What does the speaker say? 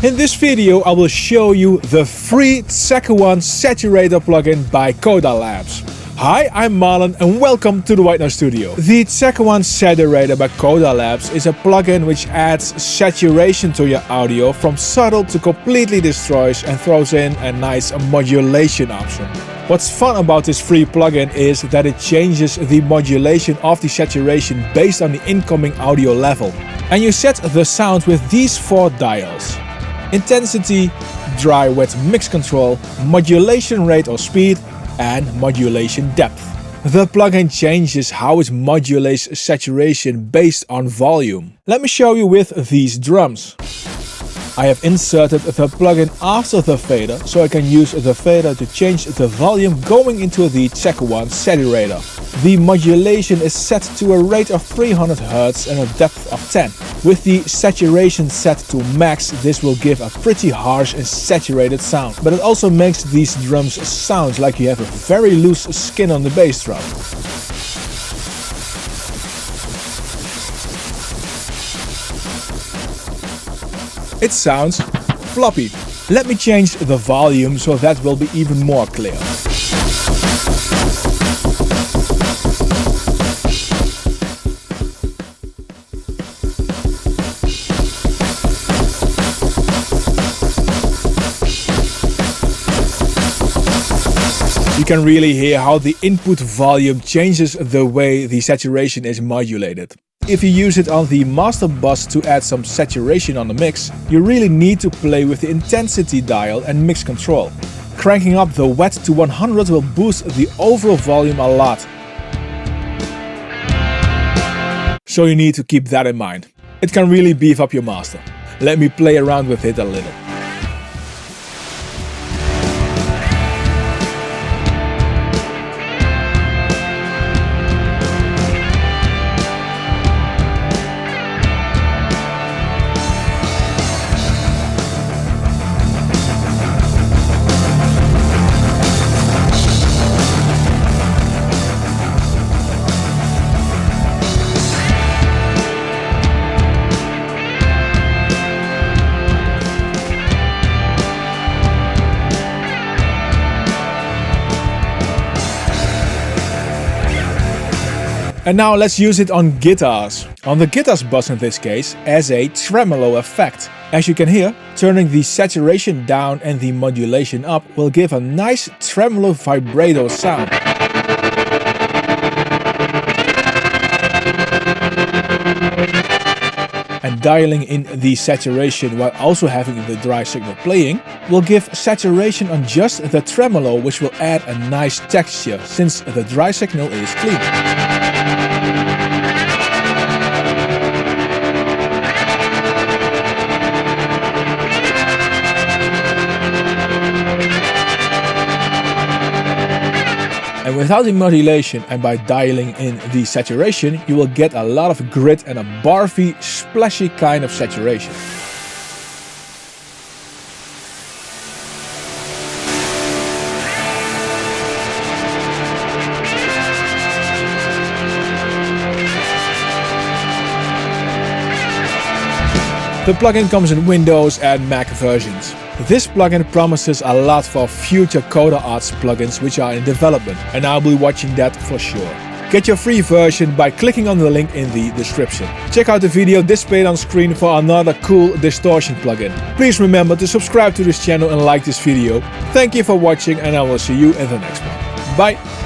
In this video I will show you the free Tseca One Saturator plugin by Coda Labs. Hi, I'm Marlon and welcome to the White Noise Studio. The Tseca One Saturator by Coda Labs is a plugin which adds saturation to your audio from subtle to completely destroys and throws in a nice modulation option. What's fun about this free plugin is that it changes the modulation of the saturation based on the incoming audio level. And you set the sound with these 4 dials: intensity, dry wet mix control, modulation rate or speed, and modulation depth. The plugin changes how it modulates saturation based on volume. Let me show you with these drums. I have inserted the plugin after the fader, so I can use the fader to change the volume going into the Tseca One Saturator. The modulation is set to a rate of 300 Hz and a depth of 10. With the saturation set to max, this will give a pretty harsh and saturated sound. But it also makes these drums sound like you have a very loose skin on the bass drum. It sounds floppy. Let me change the volume so that will be even more clear. You can really hear how the input volume changes the way the saturation is modulated. If you use it on the master bus to add some saturation on the mix, you really need to play with the intensity dial and mix control. Cranking up the wet to 100 will boost the overall volume a lot. So you need to keep that in mind. It can really beef up your master. Let me play around with it a little. And now let's use it on guitars. On the guitars bus in this case, as a tremolo effect. As you can hear, turning the saturation down and the modulation up will give a nice tremolo vibrato sound. And dialing in the saturation while also having the dry signal playing will give saturation on just the tremolo, which will add a nice texture since the dry signal is clean. And without the modulation and by dialing in the saturation, you will get a lot of grit and a barfy, splashy kind of saturation. The plugin comes in Windows and Mac versions. This plugin promises a lot for future Coda Arts plugins which are in development, and I'll be watching that for sure. Get your free version by clicking on the link in the description. Check out the video displayed on screen for another cool distortion plugin. Please remember to subscribe to this channel and like this video. Thank you for watching and I will see you in the next one. Bye!